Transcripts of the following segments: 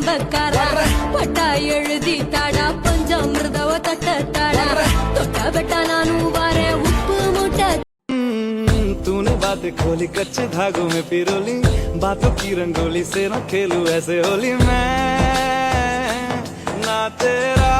பக்கார பட்டா எழுதி தாடா பஞ்சாமிர்தவ தட்ட தாடா தொட்ட பெட்டா நானும் வாரே உப்பு மூட்டை तूने बातें खोली कच्चे धागों में पिरोली बातों की रंगोली से न खेलूं ऐसे होली मैं ना तेरा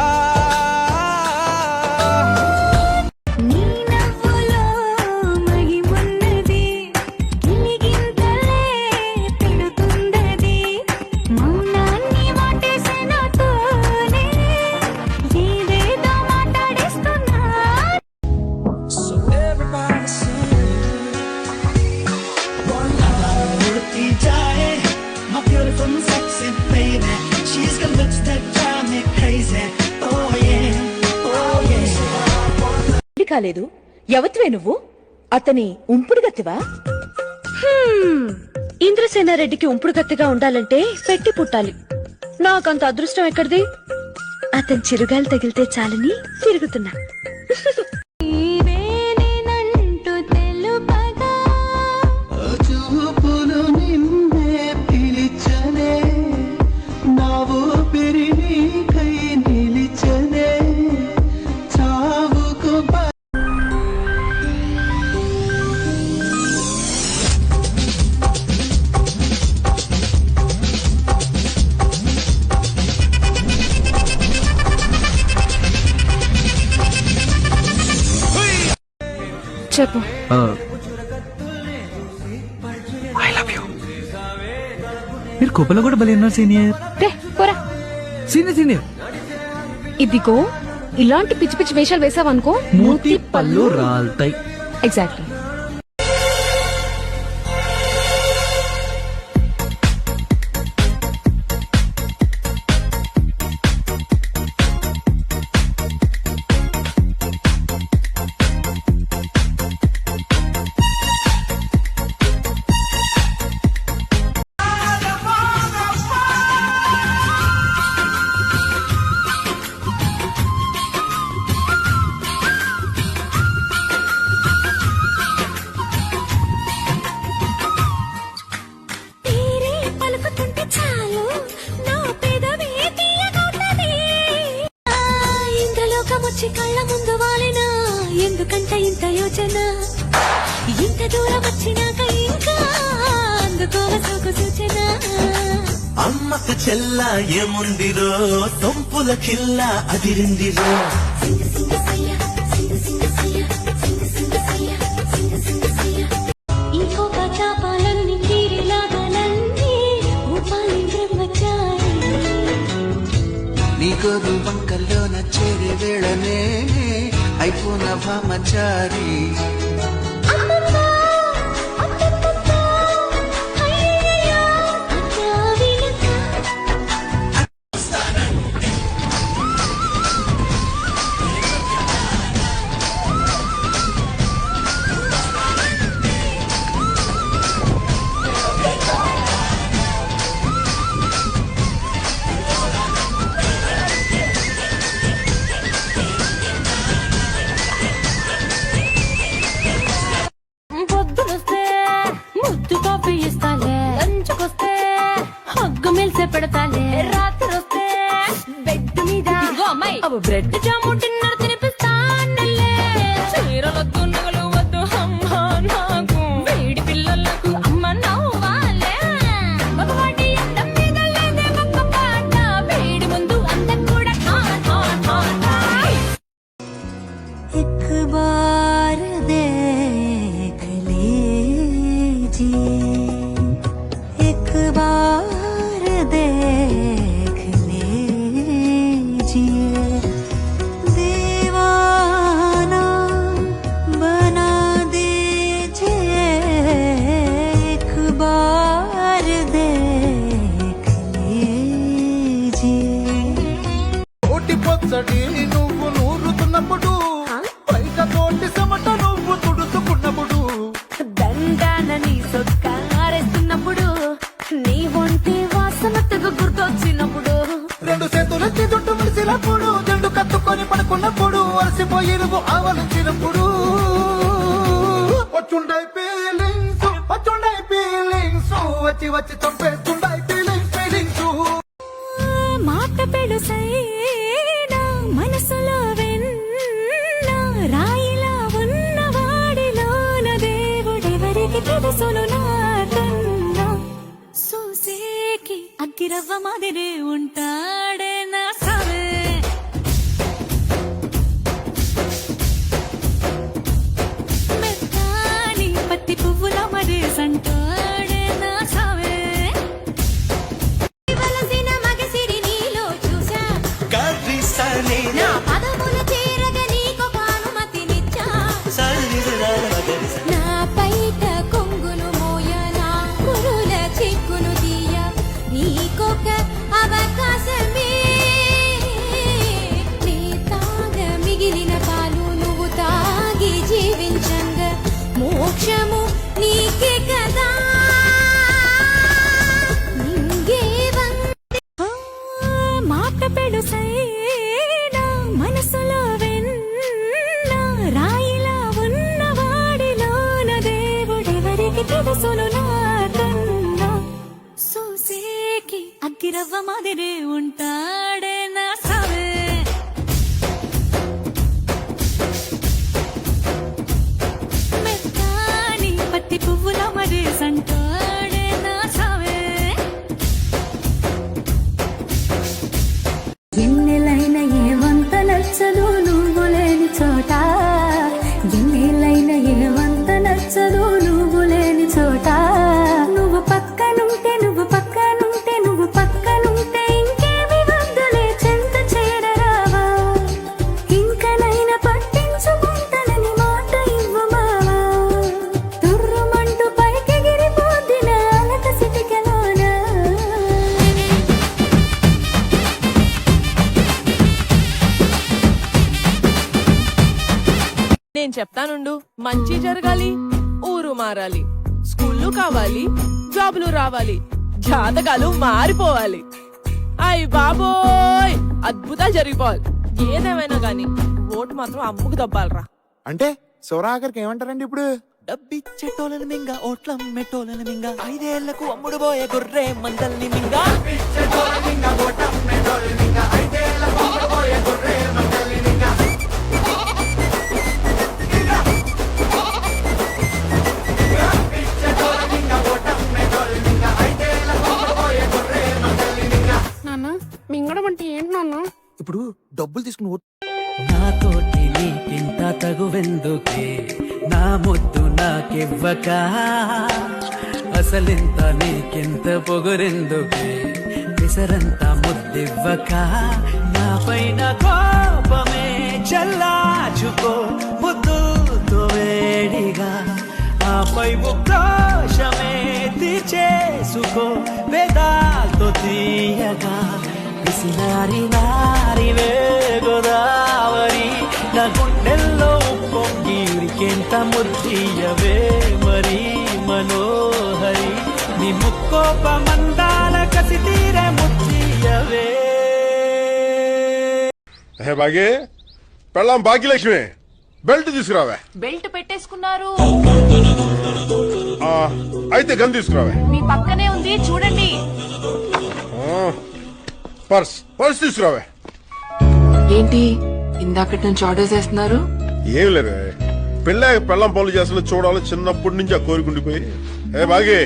కాలేదు ఎవత్వే నువ్వు అతని ఉంపుడు గత్తివా ఇంద్రసేనారెడ్డికి ఉంపుడు గత్తిగా ఉండాలంటే పెట్టి పుట్టాలి నాకంత అదృష్టం ఎక్కడిది అతని చిరుగాలు తగిలితే చాలని తిరుగుతున్నా చెప్పు ఐ లవ్ యూ మీరు కోపంలో కూడా భలే ఉన్నారు సీనియర్ పోరా సీనియర్ ఇదిగో ఇలాంటి పిచ్చి పిచ్చి వేషాలు వేసావనుకో మూతి పళ్ళు రాల్తాయి ఎగ్జాక్ట్లీ కళ్ళ ముందు వాలినా ఎందుకంటే ఇంత యోచన ఇంత దూరం వచ్చినాక ఇంకా అందుకోవసోకు సూచన అమ్మకు చెల్ల ఏముందిరో సొంపుల కిల్ల అదిరిందిరో ఇంకో చాపాలన్నీ తీరిలాగాలన్నీ ఊపాలింద్రం వచ్చాయి నీకు వంకల్లో నచ్చేది వేళనే అయిపోన భామచారి పెడతాలే రాత్రి వస్తే బెడ్ మీద బ్రెడ్ జాము డిన్నర్ తినిపిస్తానులే చీరలొద్దు నగలు వద్దు అమ్మ నాకు వేడి పిల్లలకు అమ్మ నవ్వాలే మగవాడి అందం మీద లేదే ఒక్క పాట వేడి ముందు అందం కూడా एक बार देख लीजिए एक बार देख लीजिए दीवाना बना दीजिए एक बार देख लीजिए కోటి పొచ్చడి నువ్వు నూరుతున్నప్పుడు పైక కోటి సమట నువ్వు తుడుచుకున్నప్పుడు దండానని సొక్కారేస్తున్నప్పుడు నీ ఒంటి వాసనతకు గుర్తొచ్చినప్పుడు రెండు చేతులెత్తి దుట్టు ముడిసినప్పుడు జండు కత్తుకొని పడుకున్నప్పుడు అలసిపోయి నువ్వు ఆవలించినప్పుడు వచ్చుండై ఫీలింగ్స్ వచ్చి వచ్చి చంపేస్తుండై ఫీలింగ్స్ పెడుసైనా మనసులో వెన్న రాయిలా ఉన్నవాడిలోన దేవుడెవరికి తెలుసును నాకన్నా సూసేకి అగ్గిరవ్వ మాదిరే ఉంటాడే నా సావే మెత్తాని పత్తి పువ్వుల మరే సంటాడే నా సావే వలసిన మగసిరి నీలో చూసా కర్రిసనే నా పదముల చేరగ నీకొక అనుమతినిచ్చా నా పైట కొంగును మోయ నా కురుల చిక్కును తీయ నీకొక అవకాశమే నీ తాగ మిగిలిన పాలు నువ్వు తాగి జీవించంగా మోక్షము నీకే కదా నింగే వందే మాట పెడుసైనా మనసులో వెన్న రాయిలా ఉన్నవాడిలోన దేవుడెవరికి తెలుసును నాకన్నా సూసేకి అగ్గిరవ్వ మాదిరే ఉంటాడే నా సావే మెత్తాని పత్తి పువ్వుల మరే సంటాడే నా సావే ఎన్నెలైన ఏమంత నచ్చదు నువ్వు లేని చోట ఎన్నెలైన ఏమంత నచ్చదు నువ్వు లేని చోట నువ్వు పక్కనుంటే నువ్వు పక్కనుంటే నువ్వు పక్కనుంటే ఇంకేమి వద్దులే చెంత చేరరావా ఇంకనైనా పట్టించుకుంటానని మాట ఇవ్వమావా తుర్రుమంటూ పైకెగిరిపోద్దిన అలక సిటికెలోనా నేను చెప్తానుండు మంచి జరగాలి ఊరు మారాలి స్కూళ్ళు కావాలి జాబులు రావాలి జాతకాలు మారిపోవాలి అయ్ బాబోయ్ అద్భుతాలు జరిగిపోవాలి ఏదేమైనా గాని ఓటు మాత్రం అమ్ముకు దబ్బాలరా అంటే శివరాఖరికి ఏమంటారండి ఇప్పుడు? డబ్బిచ్చేటోళ్ళని మింగ ఓట్లం మెట్టోళ్ళని మింగ 5 ఏళ్లకు అమ్ముడు పోయే గొర్రె మందల్ని మింగ నాన్న మింగడం అంటే ఏంటి నాన్న? ఇప్పుడు డబ్బులు తీసుకుని నాతోటి నీకింత తగువెందుకే నా ముద్దు నాకివ్వక అసలింత నీకింత పొగరెందుకే విసరంత ముద్దివ్వక నా పైన కోపమే చల్లాచుకో ముద్దుతో వేడిగా ఆపై ఉక్రోషమే తీర్చేసుకో వేదాలతో తీయగా పిసినారి నారివే గోదావరి నా గుండెల్లో పొంగి ఉరికెంత ముద్దియవే మరి మనోహరి నీ ముక్కోప మందాల కసి తీరే ముద్దియవే. హే బాగే పెళ్ళాం భాగ్యలక్ష్మి బెల్ట్ తీసుకురావే. బెల్ట్ పెట్టేసుకున్నారు ఆ, అయితే గన్ తీసుకురావే. మీ పక్కనే ఉంది చూడండి. పర్స్ తీసుకురావే. ఏంటి ఇందాకటి నుంచి ఆర్డర్స్ వేస్తున్నారు? ఏం లేదే పెళ్ళాక పెళ్ళం పనులు చేస్తున్నా చూడాలి చిన్నప్పటి నుంచి ఆ కోరికుండిపోయి. ఏ బాగే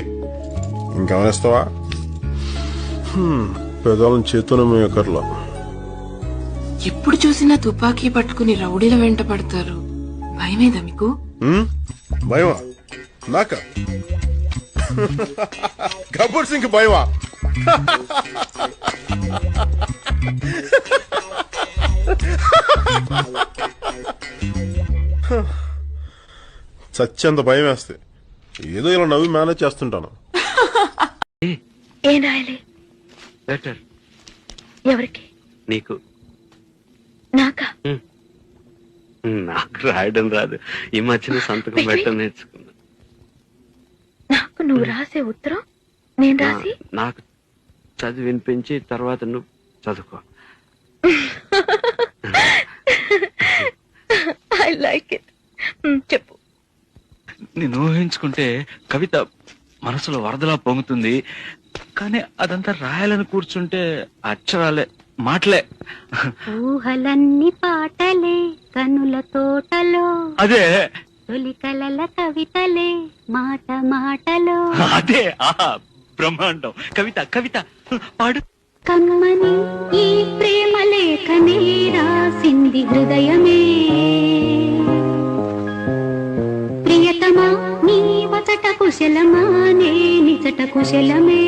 ఇంకేమనేస్తావా? పెదాలను చేతూనే మేకర్లో ఎప్పుడు చూసినా తుపాకీ పట్టుకుని రౌడీల వెంట పడతారు. భయమేదా మీకు? భయమా నాక? గబ్బర్ సింగ్ భయమా? చచ్చేంత భయం వేస్తే ఏదో ఇలా నవ్వి మేనేజ్ చేస్తుంటాను. ఏం రాయాలి? లెటర్ ఎవరికి? నీకు. నాకా? నాకు రాయడం రాదు. ఈ మధ్యన సంతకం పెట్టడం నేర్చుకున్నా. నాకు నువ్వు రాసే ఉత్తరం నేను రాసి నాకు చదివి వినిపించి తర్వాత నువ్వు చదువుకో. I like it. చెప్పు. నేను ఊహించుకుంటే కవిత మనసులో వరదలా పొంగుతుంది, కానీ అదంతా రాయాలని కూర్చుంటే అక్షరాలే మాటలే. ఊహలన్నీ పాటలే కనుల తోటలో అదే తొలి కలల కవితలే మాట మాటలో అదే ఆహా బ్రహ్మాండం. కవిత కవిత పాడు. కమ్మని ఈ ప్రేమ లేఖనే రాసింది హృదయమే ప్రియతమా నీ వచట కుశలమా నే నిచట కుశలమే